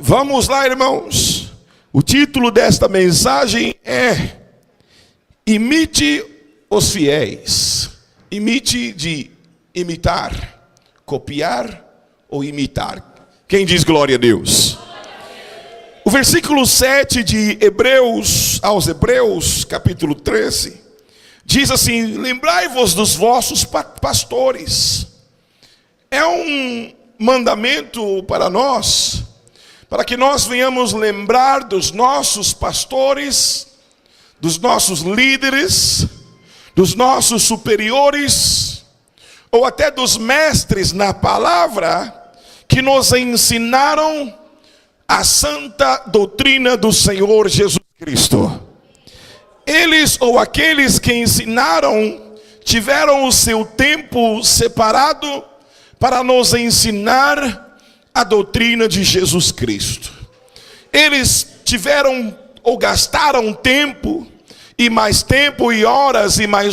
Vamos lá, irmãos. O título desta mensagem é Imite os fiéis. Imite de imitar, copiar ou imitar. Quem diz glória a Deus? O versículo 7 de Hebreus aos Hebreus, capítulo 13, diz assim: lembrai-vos dos vossos pastores. É um mandamento para nós, para que nós venhamos lembrar dos nossos pastores, dos nossos líderes, dos nossos superiores, ou até dos mestres na palavra, que nos ensinaram a santa doutrina do Senhor Jesus Cristo. Eles ou aqueles que ensinaram, tiveram o seu tempo separado para nos ensinar a doutrina de Jesus Cristo. Eles tiveram ou gastaram tempo e mais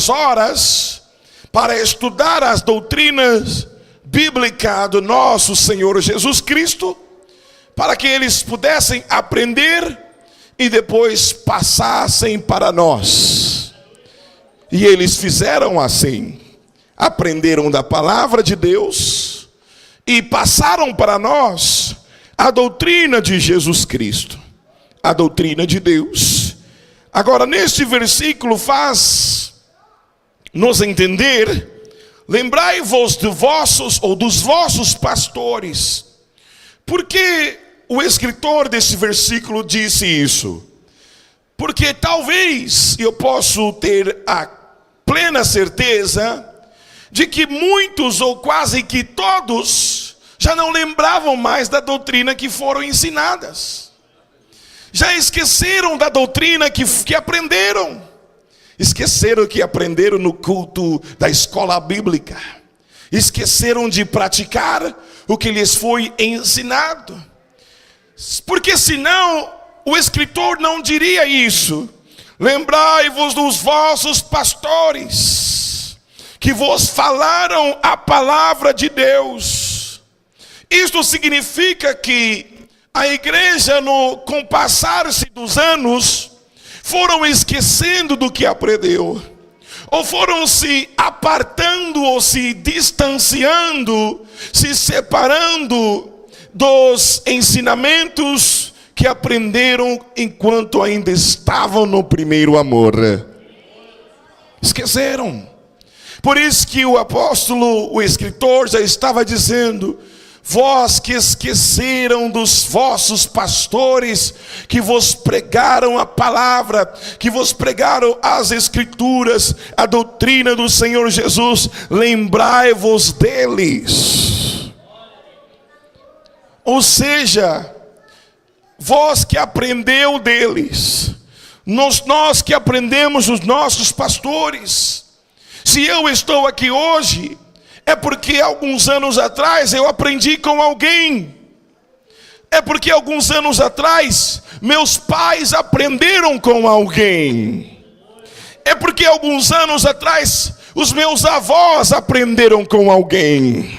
horas para estudar as doutrinas bíblicas do nosso Senhor Jesus Cristo, para que eles pudessem aprender e depois passassem para nós. E eles fizeram assim, aprenderam da palavra de Deus e passaram para nós a doutrina de Jesus Cristo, a doutrina de Deus. Agora, neste versículo faz nos entender: lembrai-vos dos vossos pastores. Por que o escritor desse versículo disse isso? Porque talvez eu possa ter a plena certeza de que muitos ou quase que todos já não lembravam mais da doutrina que foram ensinadas. Já esqueceram da doutrina que aprenderam. Esqueceram que aprenderam no culto da escola bíblica. Esqueceram de praticar o que lhes foi ensinado. Porque senão o escritor não diria isso. Lembrai-vos dos vossos pastores, que vos falaram a palavra de Deus. Isto significa que a igreja, com o passar-se dos anos, foram esquecendo do que aprendeu, ou foram se apartando ou se distanciando, se separando dos ensinamentos que aprenderam enquanto ainda estavam no primeiro amor. Esqueceram. Por isso que o apóstolo, o escritor, já estava dizendo: vós que esqueceram dos vossos pastores, que vos pregaram a palavra, que vos pregaram as escrituras, a doutrina do Senhor Jesus, lembrai-vos deles. Ou seja, vós que aprendeu deles, nós que aprendemos dos nossos pastores. Se eu estou aqui hoje, é porque alguns anos atrás eu aprendi com alguém. É porque alguns anos atrás meus pais aprenderam com alguém. É porque alguns anos atrás os meus avós aprenderam com alguém.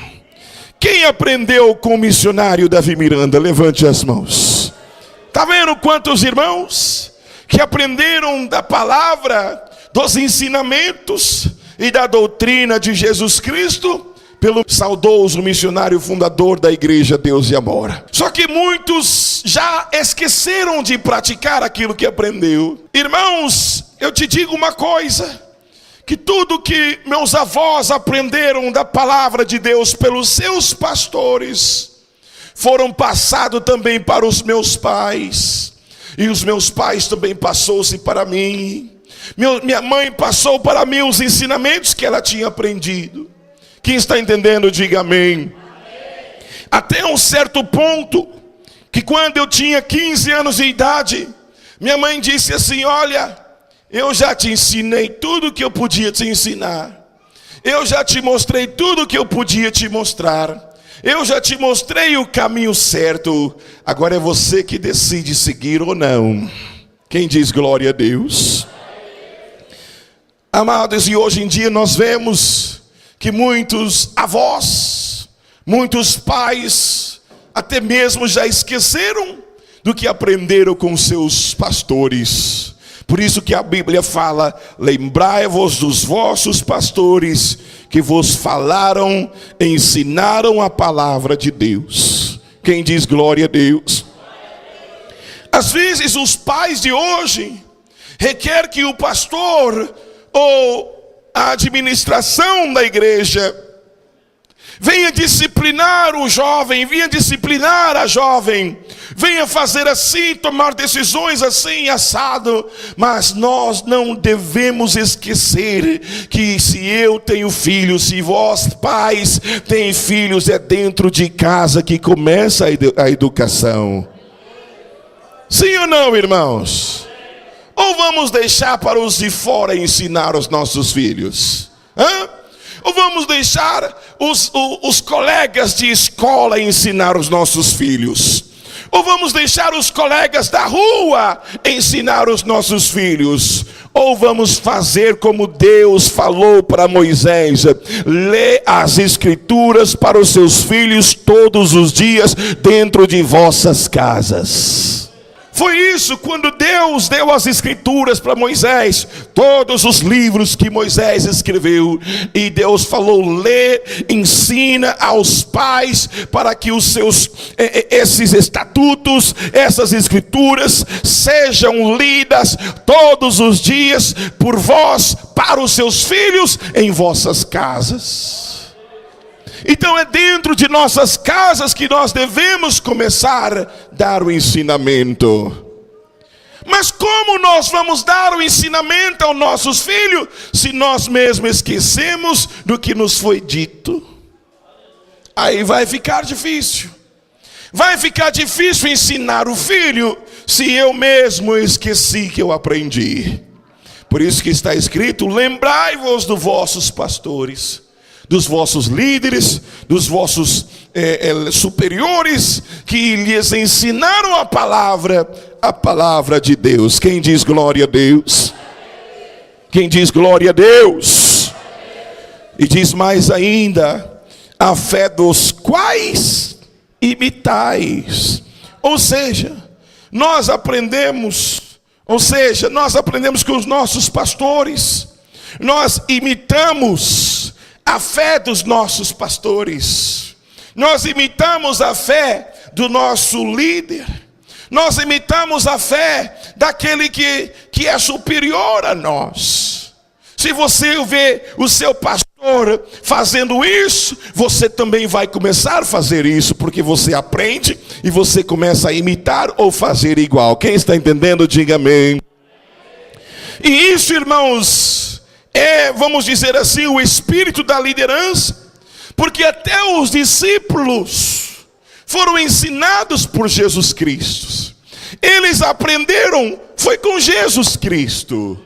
Quem aprendeu com o missionário Davi Miranda? Levante as mãos. Está vendo quantos irmãos que aprenderam da palavra, dos ensinamentos e da doutrina de Jesus Cristo pelo saudoso missionário fundador da igreja Deus e Amor. Só que muitos já esqueceram de praticar aquilo que aprendeu. Irmãos, eu te digo uma coisa, que tudo que meus avós aprenderam da palavra de Deus pelos seus pastores, foram passados também para os meus pais, e os meus pais também passou-se para mim. Minha mãe passou para mim os ensinamentos que ela tinha aprendido. Quem está entendendo, diga amém. Até um certo ponto, que quando eu tinha 15 anos de idade, minha mãe disse assim: olha, eu já te ensinei tudo que eu podia te ensinar. Eu já te mostrei tudo que eu podia te mostrar. Eu já te mostrei o caminho certo. Agora é você que decide seguir ou não. Quem diz glória a Deus? Amados, e hoje em dia nós vemos que muitos avós, muitos pais até mesmo já esqueceram do que aprenderam com seus pastores. Por isso que a Bíblia fala: lembrai-vos dos vossos pastores que vos falaram, ensinaram a palavra de Deus. Quem diz glória a Deus? Às vezes os pais de hoje requer que o pastor ou a administração da igreja venha disciplinar o jovem, venha disciplinar a jovem, venha fazer assim, tomar decisões assim, assado. Mas nós não devemos esquecer que se eu tenho filhos, se vós pais têm filhos, é dentro de casa que começa a educação. Sim ou não, irmãos? Ou vamos deixar para os de fora ensinar os nossos filhos? Ou vamos deixar os colegas de escola ensinar os nossos filhos? Ou vamos deixar os colegas da rua ensinar os nossos filhos? Ou vamos fazer como Deus falou para Moisés: lê as escrituras para os seus filhos todos os dias dentro de vossas casas. Foi isso quando Deus deu as escrituras para Moisés, todos os livros que Moisés escreveu, e Deus falou: lê, ensina aos pais para que os seus esses estatutos, essas escrituras sejam lidas todos os dias por vós para os seus filhos em vossas casas. Então é dentro de nossas casas que nós devemos começar a dar o ensinamento. Mas como nós vamos dar o ensinamento aos nossos filhos se nós mesmos esquecemos do que nos foi dito? Aí vai ficar difícil. Vai ficar difícil ensinar o filho se eu mesmo esqueci que eu aprendi. Por isso que está escrito: lembrai-vos dos vossos pastores, dos vossos líderes, dos vossos superiores, que lhes ensinaram a palavra de Deus. Quem diz glória a Deus? Quem diz glória a Deus? E diz mais ainda: a fé dos quais imitais. Ou seja, nós aprendemos com os nossos pastores, nós imitamos a fé dos nossos pastores, nós imitamos a fé do nosso líder, nós imitamos a fé daquele que é superior a nós. Se você vê o seu pastor fazendo isso, você também vai começar a fazer isso, porque você aprende e você começa a imitar ou fazer igual. Quem está entendendo, diga amém. E isso, irmãos, vamos dizer assim, o espírito da liderança, porque até os discípulos foram ensinados por Jesus Cristo. Eles aprenderam, foi com Jesus Cristo.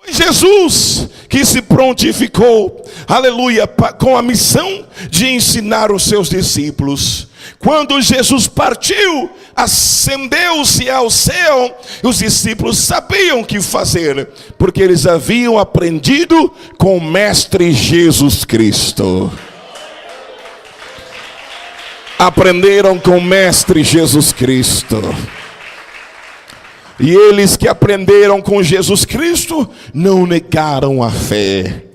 Foi Jesus que se prontificou, aleluia, com a missão de ensinar os seus discípulos. Quando Jesus partiu, ascendeu-se ao céu, os discípulos sabiam o que fazer, porque eles haviam aprendido com o Mestre Jesus Cristo. Aprenderam com o Mestre Jesus Cristo. E eles que aprenderam com Jesus Cristo não negaram a fé.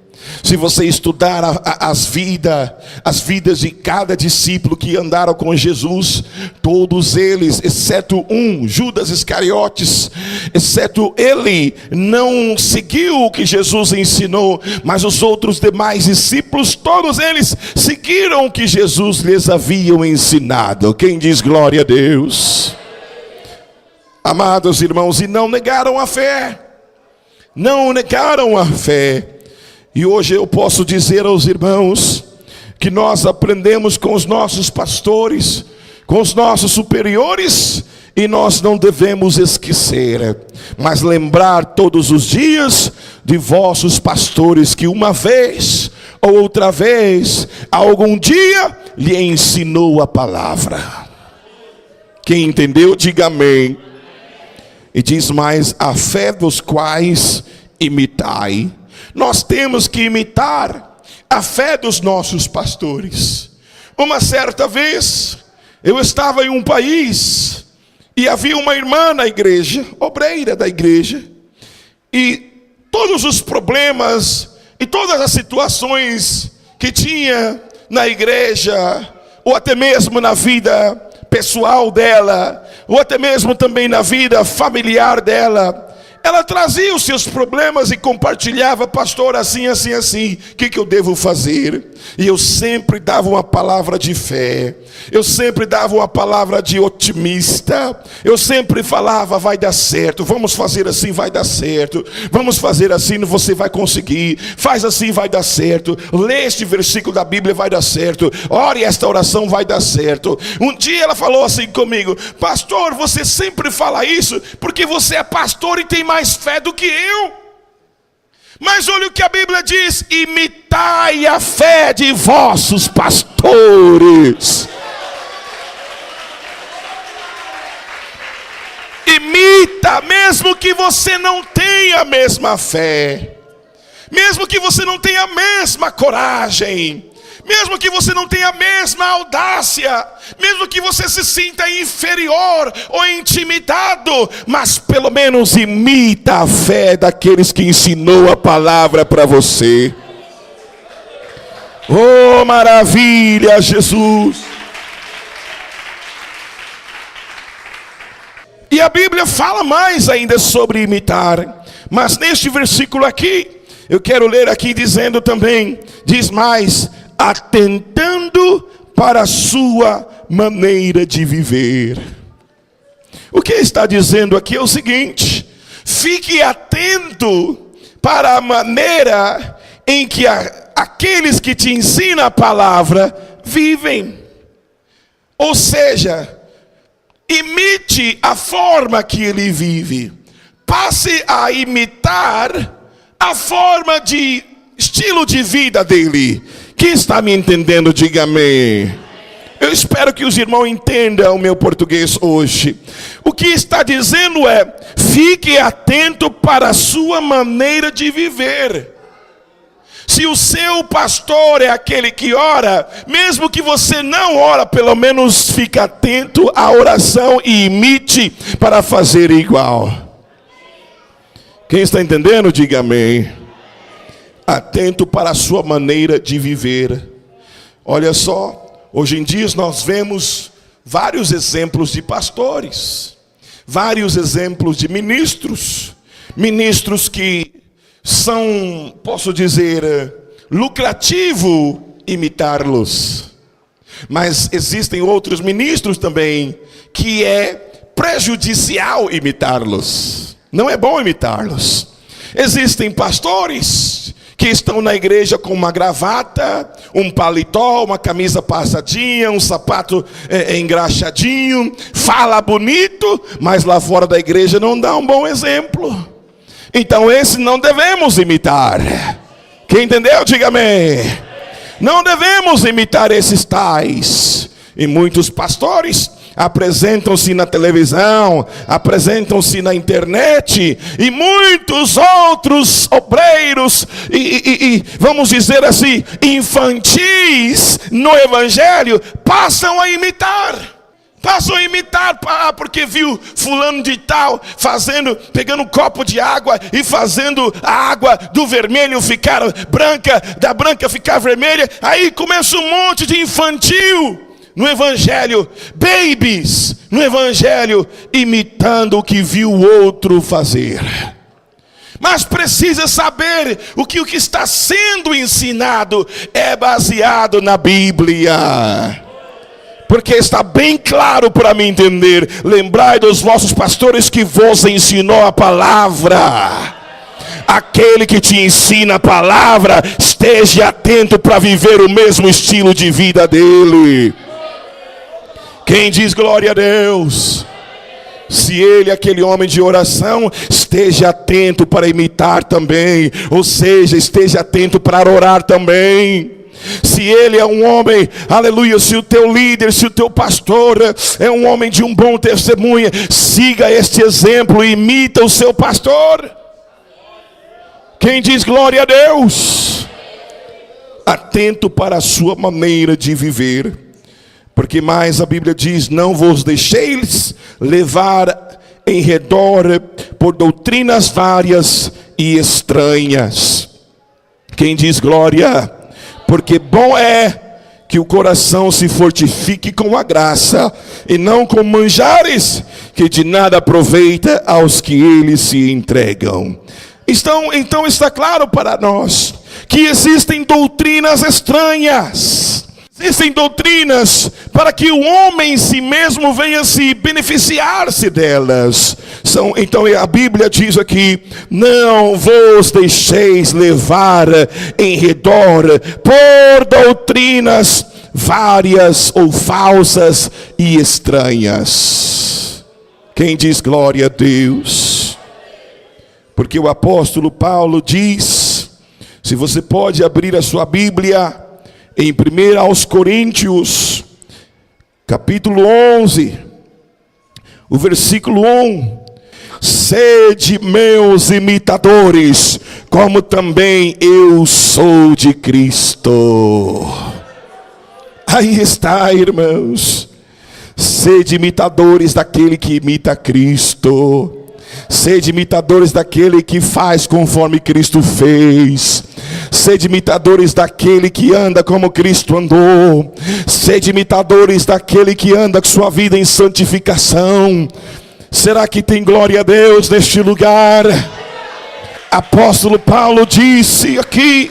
Se você estudar as vidas de cada discípulo que andaram com Jesus, todos eles, exceto Judas Iscariotes, exceto ele, não seguiu o que Jesus ensinou, mas os outros demais discípulos, todos eles seguiram o que Jesus lhes havia ensinado. Quem diz glória a Deus? Amados irmãos, e não negaram a fé. Não negaram a fé. E hoje eu posso dizer aos irmãos que nós aprendemos com os nossos pastores, com os nossos superiores, e nós não devemos esquecer, mas lembrar todos os dias de vossos pastores que uma vez ou outra vez, algum dia, lhe ensinou a palavra. Quem entendeu, diga amém. E diz mais: a fé dos quais imitai. Nós temos que imitar a fé dos nossos pastores. Uma certa vez, Eu estava em um país e havia uma irmã na igreja, obreira da igreja, e todos os problemas e todas as situações que tinha na igreja, ou até mesmo na vida pessoal dela, ou até mesmo também na vida familiar dela, ela trazia os seus problemas e compartilhava: pastor, assim, assim, assim, o que eu devo fazer? E eu sempre dava uma palavra de fé, eu sempre dava uma palavra de otimista, eu sempre falava: vai dar certo, vamos fazer assim, vai dar certo, vamos fazer assim, você vai conseguir, faz assim, vai dar certo, lê este versículo da Bíblia, vai dar certo, ore esta oração, vai dar certo. Um dia ela falou assim comigo: pastor, você sempre fala isso porque você é pastor e tem mais fé do que eu. Mas olha o que a Bíblia diz: imitai a fé de vossos pastores. Imita, mesmo que você não tenha a mesma fé, mesmo que você não tenha a mesma coragem, mesmo que você não tenha a mesma audácia, mesmo que você se sinta inferior ou intimidado, mas pelo menos imita a fé daqueles que ensinou a palavra para você. Oh, maravilha, Jesus! E a Bíblia fala mais ainda sobre imitar, mas neste versículo aqui, eu quero ler aqui dizendo também, diz mais: atentando para a sua maneira de viver. O que está dizendo aqui é o seguinte: fique atento para a maneira em que aqueles que te ensinam a palavra vivem. Ou seja, imite a forma que ele vive. Passe a imitar a forma de estilo de vida dele. Quem está me entendendo, diga amém. Eu espero que os irmãos entendam o meu português hoje. O que está dizendo é: fique atento para a sua maneira de viver. Se o seu pastor é aquele que ora, mesmo que você não ora, pelo menos fique atento à oração e imite para fazer igual. Quem está entendendo, diga amém. Atento para a sua maneira de viver. Olha só, hoje em dia nós vemos vários exemplos de pastores, vários exemplos de ministros, ministros que são, posso dizer, lucrativo imitá-los. Mas existem outros ministros também que é prejudicial imitá-los. Não é bom imitá-los. Existem pastores que estão na igreja com uma gravata, um paletó, uma camisa passadinha, um sapato engraxadinho, fala bonito, mas lá fora da igreja não dá um bom exemplo. Então esse não devemos imitar. Quem entendeu, diga amém. Não devemos imitar esses tais. E muitos pastores apresentam-se na televisão, apresentam-se na internet, e muitos outros obreiros e vamos dizer assim, infantis no evangelho, passam a imitar, porque viu fulano de tal pegando um copo de água e fazendo a água do vermelho ficar branca, da branca ficar vermelha. Aí começa um monte de infantil no evangelho, babies no evangelho, imitando o que viu o outro fazer. Mas precisa saber o que está sendo ensinado é baseado na Bíblia. Porque está bem claro para mim entender: lembrai dos vossos pastores que vos ensinou a palavra. Aquele que te ensina a palavra, esteja atento para viver o mesmo estilo de vida dele. Quem diz glória a Deus? Se ele, aquele homem de oração, esteja atento para imitar também. Ou seja, esteja atento para orar também. Se ele é um homem, aleluia, se o teu líder, se o teu pastor é um homem de um bom testemunho, siga este exemplo e imita o seu pastor. Quem diz glória a Deus? Atento para a sua maneira de viver. Porque mais a Bíblia diz: não vos deixeis levar em redor por doutrinas várias e estranhas. Quem diz glória? Porque bom é que o coração se fortifique com a graça, e não com manjares, que de nada aproveita aos que eles se entregam. Então está claro para nós que existem doutrinas estranhas. Existem doutrinas para que o homem em si mesmo venha se beneficiar-se delas. Então a Bíblia diz aqui: não vos deixeis levar em redor por doutrinas várias ou falsas e estranhas. Quem diz glória a Deus? Porque o apóstolo Paulo diz, se você pode abrir a sua Bíblia, em 1 aos Coríntios, capítulo 11, o versículo 1: sede meus imitadores, como também eu sou de Cristo. Aí está, irmãos. Sede imitadores daquele que imita Cristo. Sede imitadores daquele que faz conforme Cristo fez. Sede imitadores daquele que anda como Cristo andou. Sede imitadores daquele que anda com sua vida em santificação. Será que tem glória a Deus neste lugar? Apóstolo Paulo disse aqui,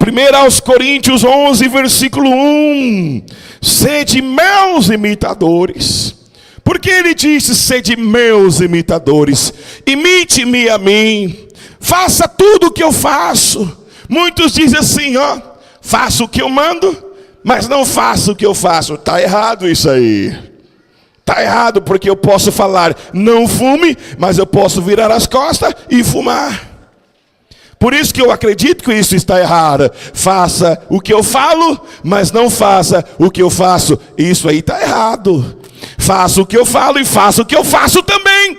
1 aos Coríntios 11, versículo 1: sede meus imitadores. Porque ele disse: sede meus imitadores, imite-me a mim, faça tudo o que eu faço. Muitos dizem assim, faço o que eu mando, mas não faço o que eu faço. Está errado isso aí. Está errado, porque eu posso falar: não fume, mas eu posso virar as costas e fumar. Por isso que eu acredito que isso está errado. Faça o que eu falo, mas não faça o que eu faço. Isso aí está errado. Faça o que eu falo e faça o que eu faço também.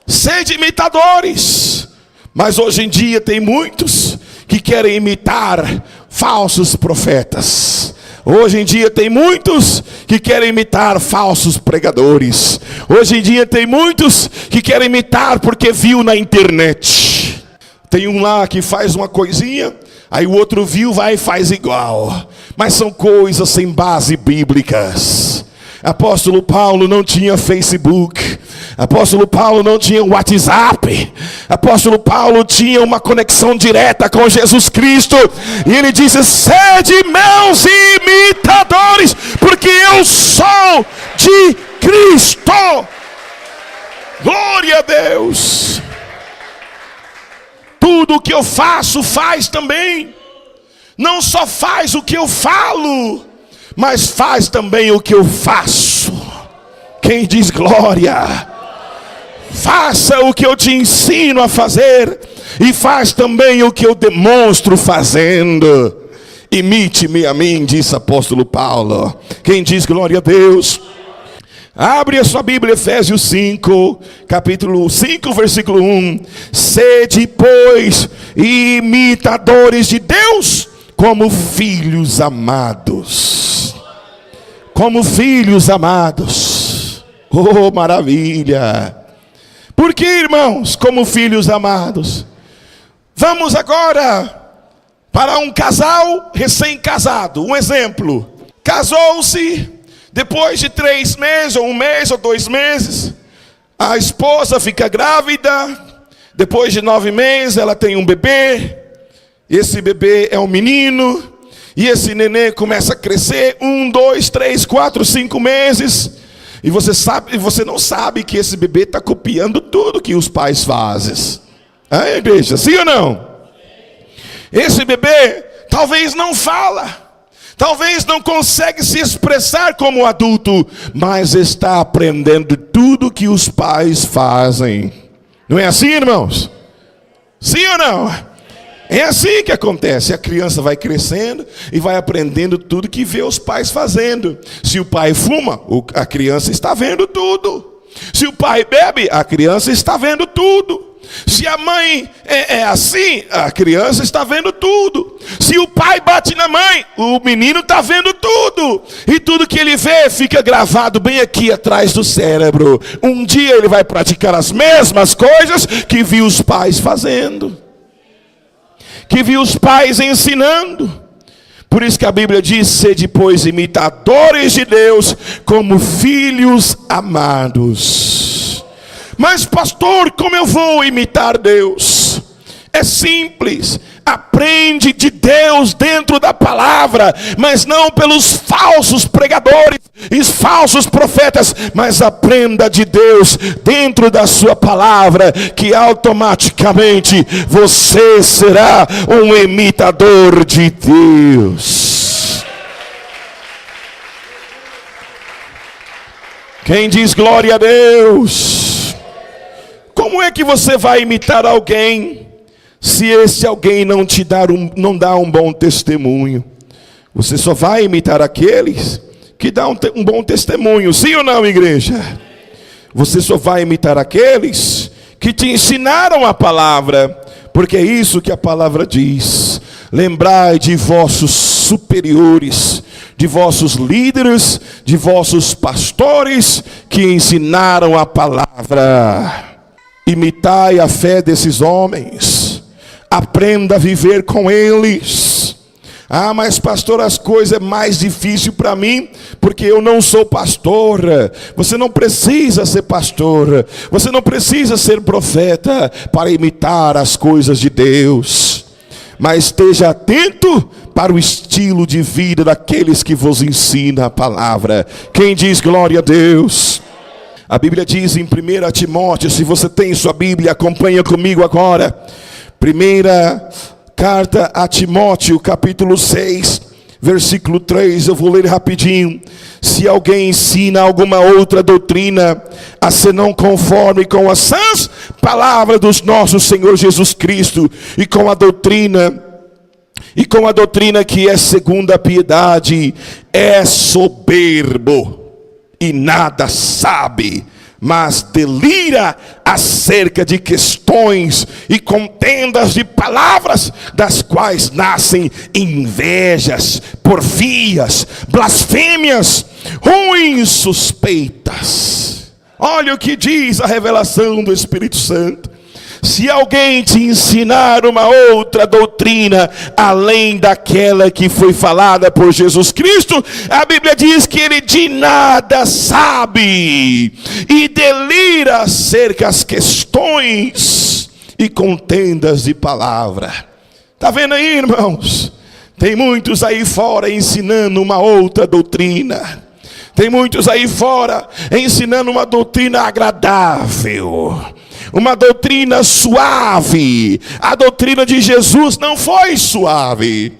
Sede imitadores. Mas hoje em dia tem muitos que querem imitar falsos profetas. Hoje em dia tem muitos que querem imitar falsos pregadores. Hoje em dia tem muitos que querem imitar porque viu na internet. Tem um lá que faz uma coisinha, aí o outro viu, vai e faz igual. Mas são coisas sem base bíblicas. Apóstolo Paulo não tinha Facebook. Apóstolo Paulo não tinha WhatsApp. Apóstolo Paulo tinha uma conexão direta com Jesus Cristo. E ele disse: sede meus imitadores, porque eu sou de Cristo. Glória a Deus. Tudo o que eu faço, faz também. Não só faz o que eu falo, mas faz também o que eu faço. Quem diz glória? Faça o que eu te ensino a fazer, e faz também o que eu demonstro fazendo. Imite-me a mim, disse o apóstolo Paulo. Quem diz glória a Deus? Abre a sua Bíblia, Efésios 5, capítulo 5, versículo 1. Sede, pois, imitadores de Deus, como filhos amados. Como filhos amados. Oh, maravilha. Por que, irmãos, como filhos amados? Vamos agora para um casal recém-casado. Um exemplo. Casou-se, depois de 3 meses, ou 1 mês, ou 2 meses, a esposa fica grávida. Depois de 9 meses, ela tem um bebê. Esse bebê é um menino. E esse neném começa a crescer. 1, 2, 3, 4, 5 meses. E você não sabe que esse bebê está copiando tudo que os pais fazem. Igreja, sim ou não? Esse bebê talvez não fala. Talvez não consegue se expressar como adulto, mas está aprendendo tudo que os pais fazem. Não é assim, irmãos? Sim ou não? É assim que acontece. A criança vai crescendo e vai aprendendo tudo que vê os pais fazendo. Se o pai fuma, a criança está vendo tudo. Se o pai bebe, a criança está vendo tudo. Se a mãe é assim, a criança está vendo tudo. Se o pai bate na mãe, o menino está vendo tudo. E tudo que ele vê fica gravado bem aqui atrás do cérebro. Um dia ele vai praticar as mesmas coisas que viu os pais fazendo, que viu os pais ensinando. Por isso que a Bíblia diz: sede, pois, imitadores de Deus, como filhos amados. Mas pastor, como eu vou imitar Deus? É simples. Aprende de Deus dentro da palavra, mas não pelos falsos pregadores e falsos profetas, mas aprenda de Deus dentro da sua palavra, que automaticamente você será um imitador de Deus. Quem diz glória a Deus? Como é que você vai imitar alguém se esse alguém não dá um bom testemunho? Você só vai imitar aqueles que dão um bom testemunho, sim ou não, igreja? Você só vai imitar aqueles que te ensinaram a palavra, porque é isso que a palavra diz: lembrai de vossos superiores, de vossos líderes, de vossos pastores que ensinaram a palavra. Imitai a fé desses homens, aprenda a viver com eles. Ah, mas pastor, as coisas é mais difícil para mim, porque eu não sou pastor. Você não precisa ser pastor, você não precisa ser profeta para imitar as coisas de Deus. Mas esteja atento para o estilo de vida daqueles que vos ensina a palavra. Quem diz glória a Deus? A Bíblia diz em 1 Timóteo, se você tem sua Bíblia, acompanha comigo agora. Primeira carta a Timóteo, capítulo 6, versículo 3, eu vou ler rapidinho. Se alguém ensina alguma outra doutrina, a ser não conforme com as sãs palavras do nosso Senhor Jesus Cristo, e com a doutrina que é segundo a piedade, é soberbo e nada sabe, mas delira acerca de questões e contendas de palavras, das quais nascem invejas, porfias, blasfêmias, ruins suspeitas. Olha o que diz a revelação do Espírito Santo: se alguém te ensinar uma outra doutrina, além daquela que foi falada por Jesus Cristo, a Bíblia diz que ele de nada sabe, e delira acerca das questões e contendas de palavra. Está vendo aí, irmãos? Tem muitos aí fora ensinando uma outra doutrina. Tem muitos aí fora ensinando uma doutrina agradável, uma doutrina suave. A doutrina de Jesus não foi suave.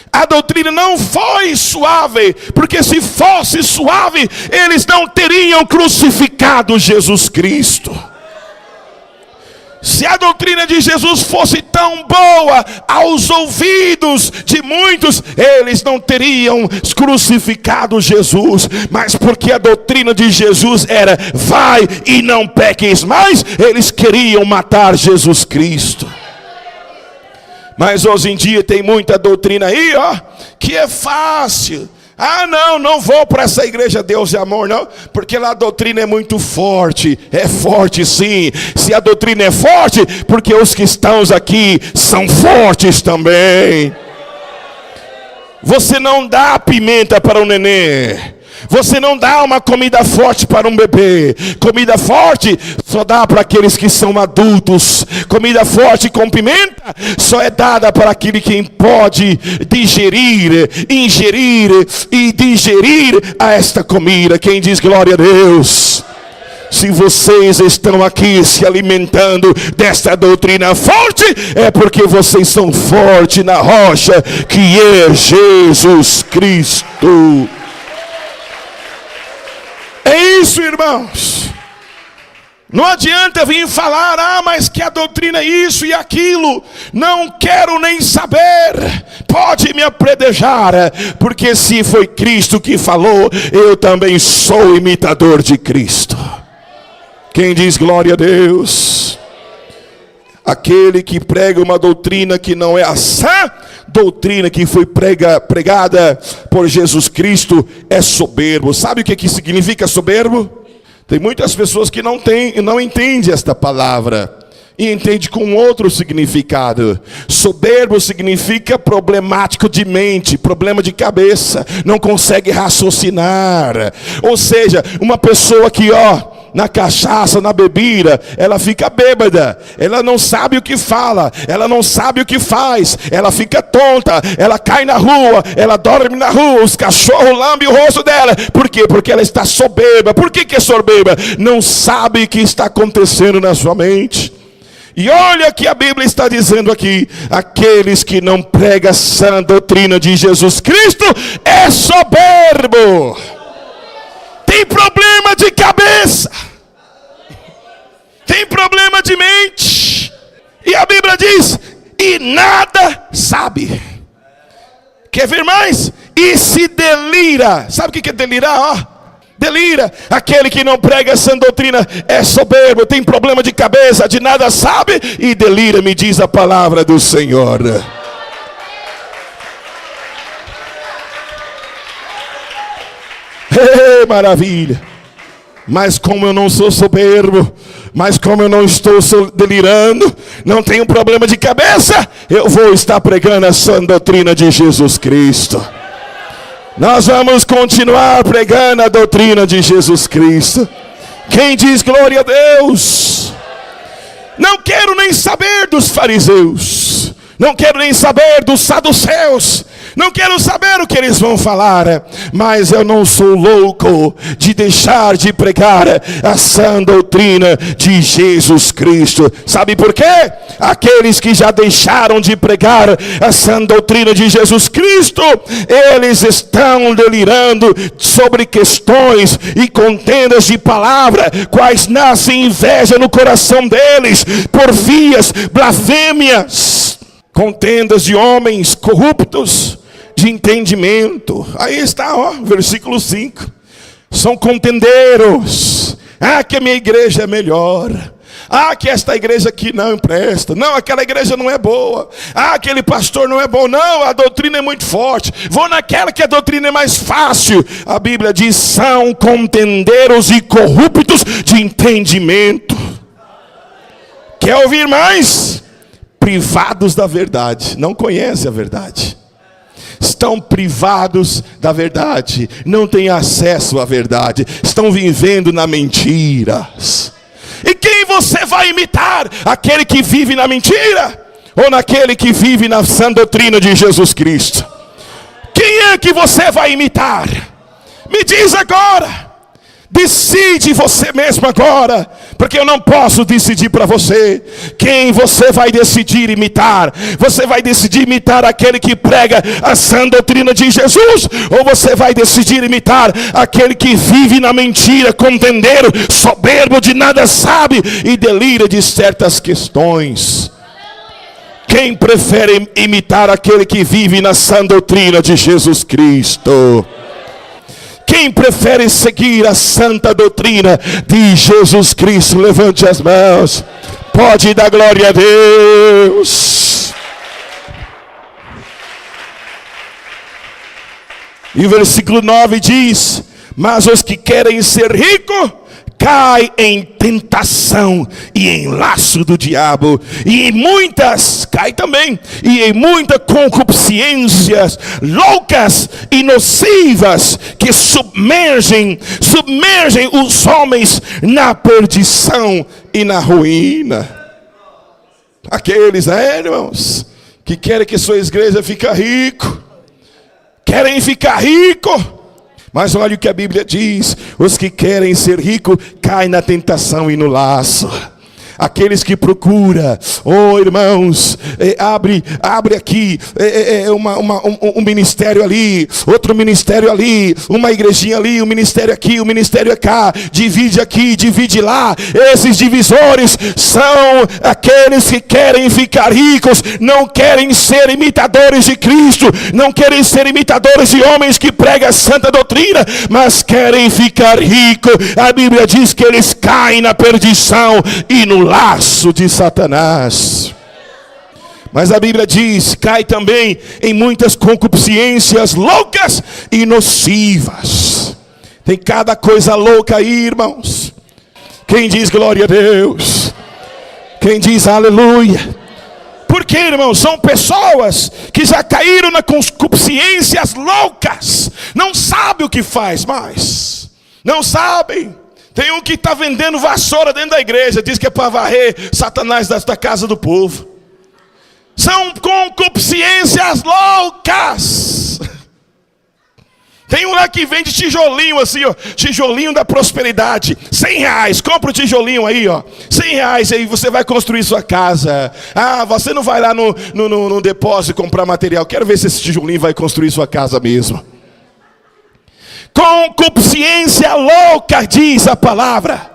A doutrina não foi suave, porque se fosse suave, eles não teriam crucificado Jesus Cristo. Se a doutrina de Jesus fosse tão boa aos ouvidos de muitos, eles não teriam crucificado Jesus. Mas porque a doutrina de Jesus era: vai e não peques mais, eles queriam matar Jesus Cristo. Mas hoje em dia tem muita doutrina aí, que é fácil. Ah, não vou para essa igreja Deus e Amor, não, porque lá a doutrina é muito forte. É forte sim. Se a doutrina é forte, porque os que estão aqui são fortes também. Você não dá pimenta para um nenê. Você não dá uma comida forte para um bebê. Comida forte só dá para aqueles que são adultos. Comida forte com pimenta só é dada para aquele que pode ingerir e digerir a esta comida. Quem diz glória a Deus? Se vocês estão aqui se alimentando desta doutrina forte, é porque vocês são fortes na rocha que é Jesus Cristo. É isso, irmãos. Não adianta vir falar: mas que a doutrina é isso e aquilo. Não quero nem saber. Pode me apredejar, porque se foi Cristo que falou, eu também sou imitador de Cristo. Quem diz glória a Deus? Aquele que prega uma doutrina que não é a sã doutrina que foi pregada por Jesus Cristo é soberbo. Sabe o que significa soberbo? Tem muitas pessoas que não entendem esta palavra e entende com outro significado. Soberbo significa problemático de mente, problema de cabeça, não consegue raciocinar. Ou seja, uma pessoa que na cachaça, na bebida, ela fica bêbada, ela não sabe o que fala, ela não sabe o que faz, ela fica tonta, ela cai na rua, ela dorme na rua, os cachorros lambem o rosto dela. Por quê? Porque ela está soberba. Por que é soberba? Não sabe o que está acontecendo na sua mente. E olha que a Bíblia está dizendo aqui: aqueles que não pregam a sã doutrina de Jesus Cristo é soberbo. Tem problema de cabeça, tem problema de mente, e a Bíblia diz, e nada sabe. Quer ver mais? E se delira. Sabe o que é delirar? Delira. Aquele que não prega essa doutrina é soberbo, tem problema de cabeça, de nada sabe e delira, me diz a palavra do Senhor. Maravilha. Mas como eu não sou soberbo, mas como eu não estou delirando, não tenho problema de cabeça, eu vou estar pregando a sã doutrina de Jesus Cristo. Nós vamos continuar pregando a doutrina de Jesus Cristo. Quem diz glória a Deus? Não quero nem saber dos fariseus, não quero nem saber dos saduceus, não quero saber o que eles vão falar, mas eu não sou louco de deixar de pregar a sã doutrina de Jesus Cristo. Sabe por quê? Aqueles que já deixaram de pregar a sã doutrina de Jesus Cristo, eles estão delirando sobre questões e contendas de palavra, quais nascem inveja no coração deles, porfias, blasfêmias, contendas de homens corruptos de entendimento. Aí está, versículo 5. São contendeiros. Que a minha igreja é melhor. Que esta igreja aqui não presta. Não, aquela igreja não é boa. Aquele pastor não é bom. Não, a doutrina é muito forte. Vou naquela que a doutrina é mais fácil. A Bíblia diz, são contendeiros e corruptos de entendimento. Quer ouvir mais? Privados da verdade. Não conhecem a verdade. Estão privados da verdade, não têm acesso à verdade, estão vivendo na mentira. E quem você vai imitar? Aquele que vive na mentira? Ou naquele que vive na sã doutrina de Jesus Cristo? Quem é que você vai imitar? Me diz agora. Decide você mesmo agora, porque eu não posso decidir para você quem você vai decidir imitar. Você vai decidir imitar aquele que prega a sã doutrina de Jesus, ou você vai decidir imitar aquele que vive na mentira, contendeiro, soberbo, de nada sabe e delira de certas questões? Quem prefere imitar aquele que vive na sã doutrina de Jesus Cristo? Quem prefere seguir a santa doutrina de Jesus Cristo? Levante as mãos. Pode dar glória a Deus. E o versículo 9 diz: mas os que querem ser ricos cai em tentação e em laço do diabo, e em muitas, cai também, e em muitas concupiscências loucas e nocivas, que submergem os homens na perdição e na ruína. Aqueles, irmãos, que querem que sua igreja fique rico, querem ficar rico. Mas olha o que a Bíblia diz: os que querem ser ricos caem na tentação e no laço. Aqueles que procuram, irmãos, abre aqui um ministério ali, outro ministério ali, uma igrejinha ali, um ministério aqui, um ministério cá, divide aqui, divide lá. Esses divisores são aqueles que querem ficar ricos, não querem ser imitadores de Cristo, não querem ser imitadores de homens que pregam a santa doutrina, mas querem ficar ricos. A Bíblia diz que eles caem na perdição e no laço de Satanás. Mas a Bíblia diz, cai também em muitas concupiscências loucas e nocivas. Tem cada coisa louca aí, irmãos. Quem diz glória a Deus? Quem diz aleluia? Porque, irmãos, são pessoas que já caíram nas concupiscências loucas. Não sabem o que faz mais. Não sabem. Tem um que está vendendo vassoura dentro da igreja. Diz que é para varrer Satanás da casa do povo. São concupiscências loucas. Tem um lá que vende tijolinho assim, ó, tijolinho da prosperidade, R$100, compra o tijolinho aí, ó, R$100, aí você vai construir sua casa. Ah, você não vai lá no depósito comprar material, quero ver se esse tijolinho vai construir sua casa mesmo. Concupiscência louca, diz a palavra.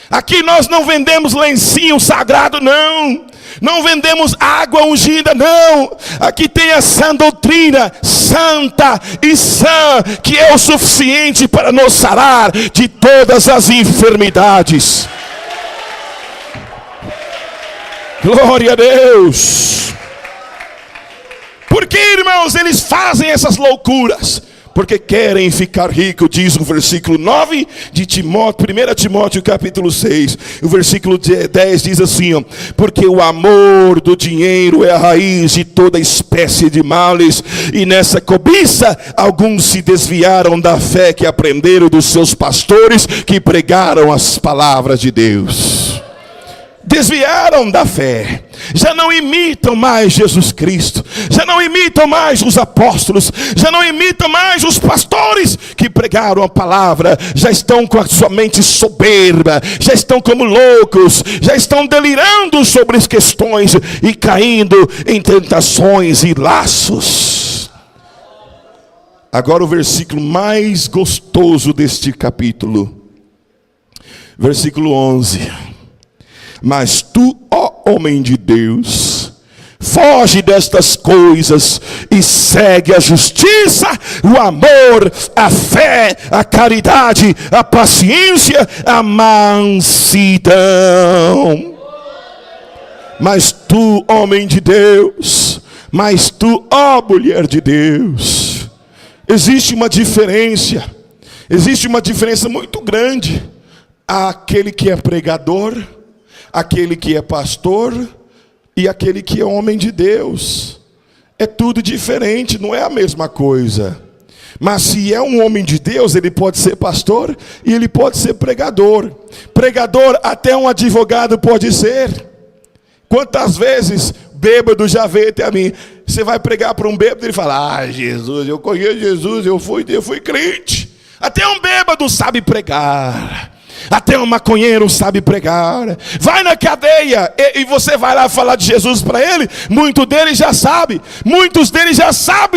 Aqui nós não vendemos lencinho sagrado, não. Não vendemos água ungida, não. Aqui tem a sã doutrina, santa e sã, que é o suficiente para nos sarar de todas as enfermidades. Glória a Deus. Por que, irmãos, eles fazem essas loucuras? Porque querem ficar ricos, diz o versículo 9 de Timóteo, 1 Timóteo capítulo 6. O versículo 10 diz assim, ó, porque o amor do dinheiro é a raiz de toda espécie de males, e nessa cobiça alguns se desviaram da fé que aprenderam dos seus pastores que pregaram as palavras de Deus. Desviaram da fé, já não imitam mais Jesus Cristo, já não imitam mais os apóstolos, já não imitam mais os pastores que pregaram a palavra, já estão com a sua mente soberba, já estão como loucos, já estão delirando sobre as questões e caindo em tentações e laços. Agora o versículo mais gostoso deste capítulo, versículo 11. Mas tu, ó homem de Deus, foge destas coisas e segue a justiça, o amor, a fé, a caridade, a paciência, a mansidão. Mas tu, homem de Deus, mas tu, ó mulher de Deus, existe uma diferença muito grande. Aquele que é pregador, aquele que é pastor e aquele que é homem de Deus. É tudo diferente, não é a mesma coisa. Mas se é um homem de Deus, ele pode ser pastor e ele pode ser pregador. Pregador até um advogado pode ser. Quantas vezes bêbado já veio até a mim. Você vai pregar para um bêbado, ele fala, ah, Jesus, eu conheço Jesus, eu fui crente. Até um bêbado sabe pregar. Até um maconheiro sabe pregar. Vai na cadeia e você vai lá falar de Jesus para ele. Muitos deles já sabem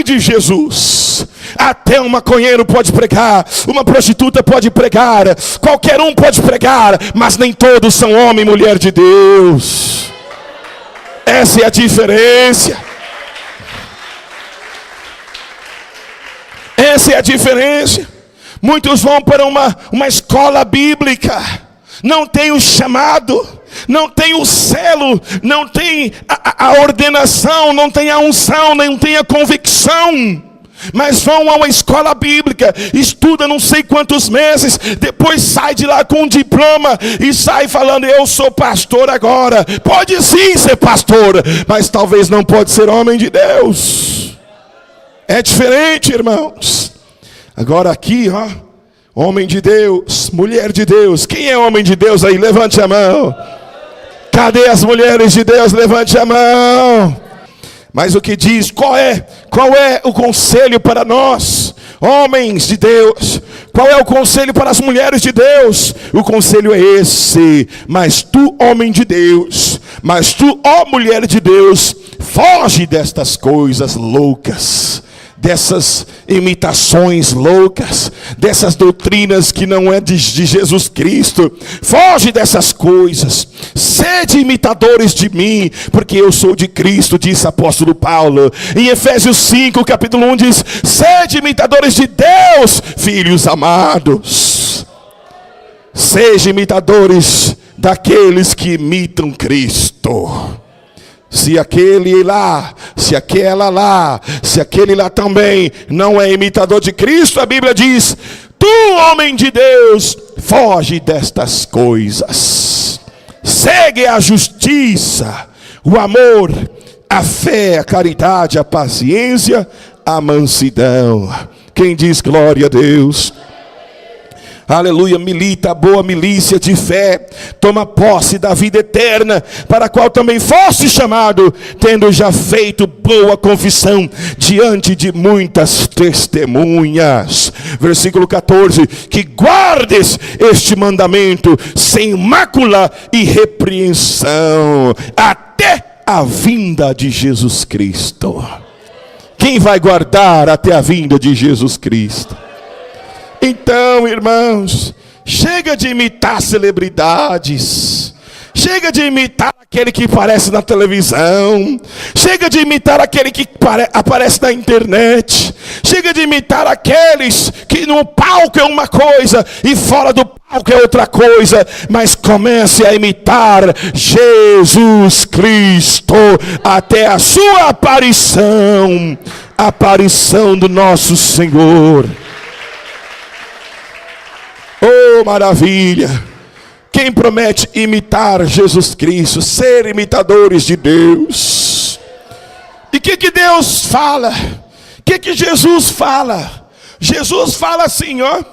de Jesus. Até um maconheiro pode pregar, uma prostituta pode pregar, qualquer um pode pregar, mas nem todos são homem e mulher de Deus. Essa é a diferença. Essa é a diferença. Muitos vão para uma escola bíblica, não tem o chamado, não tem o selo, não tem a ordenação, não tem a unção, não tem a convicção. Mas vão a uma escola bíblica, estuda não sei quantos meses, depois sai de lá com um diploma e sai falando, eu sou pastor agora. Pode sim ser pastor, mas talvez não pode ser homem de Deus. É diferente, irmãos. Agora aqui, ó, homem de Deus, mulher de Deus. Quem é homem de Deus aí? Levante a mão. Cadê as mulheres de Deus? Levante a mão. Mas o que diz, qual é o conselho para nós, homens de Deus? Qual é o conselho para as mulheres de Deus? O conselho é esse: mas tu, homem de Deus, mas tu, ó mulher de Deus, foge destas coisas loucas, dessas imitações loucas, dessas doutrinas que não é de Jesus Cristo. Foge dessas coisas. Sede imitadores de mim, porque eu sou de Cristo, disse o apóstolo Paulo. Em Efésios 5, capítulo 1 diz, sede imitadores de Deus, filhos amados. Sejam imitadores daqueles que imitam Cristo. Se aquele lá, se aquela lá, se aquele lá também não é imitador de Cristo, a Bíblia diz: tu, homem de Deus, foge destas coisas. Segue a justiça, o amor, a fé, a caridade, a paciência, a mansidão. Quem diz glória a Deus? Aleluia. Milita a boa milícia de fé, toma posse da vida eterna, para a qual também fosse chamado, tendo já feito boa confissão diante de muitas testemunhas. Versículo 14: que guardes este mandamento sem mácula e repreensão, até a vinda de Jesus Cristo. Quem vai guardar até a vinda de Jesus Cristo? Então, irmãos, chega de imitar celebridades, chega de imitar aquele que aparece na televisão, chega de imitar aquele que aparece na internet, chega de imitar aqueles que no palco é uma coisa e fora do palco é outra coisa, mas comece a imitar Jesus Cristo até a sua aparição, a aparição do nosso Senhor. Oh, maravilha! Quem promete imitar Jesus Cristo, ser imitadores de Deus. E o que Deus fala? O que Jesus fala? Jesus fala assim, ó: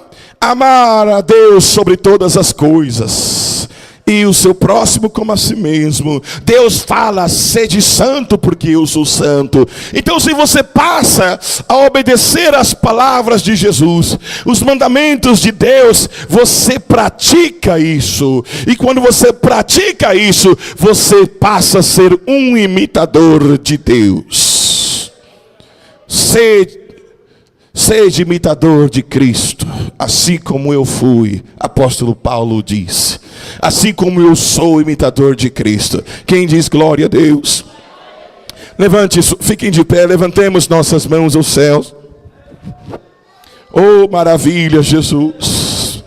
amar a Deus sobre todas as coisas, e o seu próximo como a si mesmo. Deus fala: sede santo, porque eu sou santo. Então, se você passa a obedecer as palavras de Jesus, os mandamentos de Deus, você pratica isso. E quando você pratica isso, você passa a ser um imitador de Deus. Sede imitador de Cristo, assim como eu fui. Apóstolo Paulo diz: assim como eu sou imitador de Cristo. Quem diz glória a Deus? Levante isso, fiquem de pé, levantemos nossas mãos aos céus. Oh, maravilha, Jesus.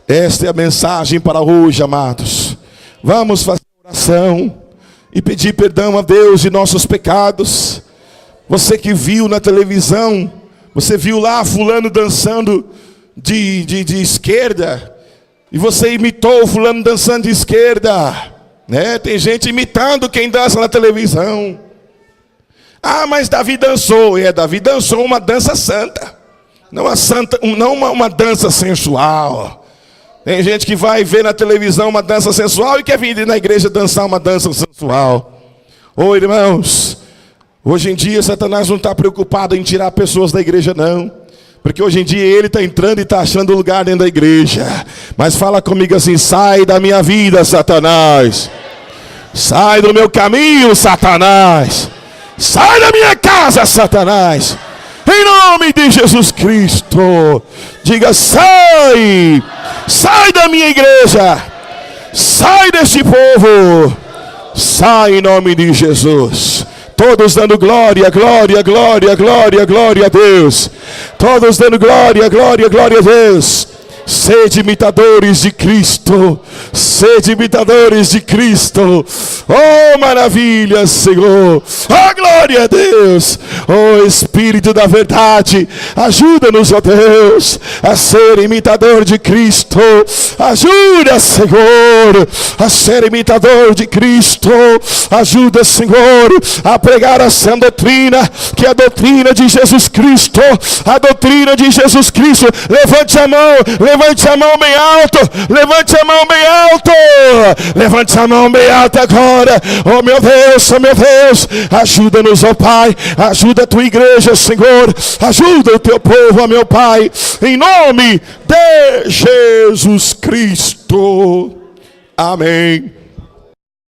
Esta é a mensagem para hoje, amados. Vamos fazer oração e pedir perdão a Deus de nossos pecados. Você que viu na televisão, você viu lá fulano dançando de esquerda, e você imitou o fulano dançando de esquerda, né? Tem gente imitando quem dança na televisão. Ah, mas Davi dançou. Davi dançou uma dança santa, não uma dança sensual. Tem gente que vai ver na televisão uma dança sensual e quer vir na igreja dançar uma dança sensual. Ô irmãos, hoje em dia Satanás não está preocupado em tirar pessoas da igreja, não. Porque hoje em dia ele está entrando e está achando lugar dentro da igreja. Mas fala comigo assim: sai da minha vida, Satanás. Sai do meu caminho, Satanás. Sai da minha casa, Satanás. Em nome de Jesus Cristo. Diga: sai. Sai da minha igreja. Sai deste povo. Sai em nome de Jesus. Todos dando glória, glória, glória, glória, glória a Deus. Todos dando glória, glória, glória a Deus. Sede imitadores de Cristo. Sede imitadores de Cristo. Oh, maravilha, Senhor. Oh, glória a Deus. Oh, Espírito da verdade, ajuda-nos, ó Deus, a ser imitador de Cristo. Ajuda, Senhor, a ser imitador de Cristo. Ajuda, Senhor, a pregar a sã doutrina, que é a doutrina de Jesus Cristo. A doutrina de Jesus Cristo. Levante a mão bem alto. Levante a mão bem alto. Levante a mão bem alto agora. Oh meu Deus, ajuda-nos, ó Pai. Ajuda a tua igreja, Senhor. Ajuda o teu povo, ó meu Pai. Em nome de Jesus Cristo. Amém.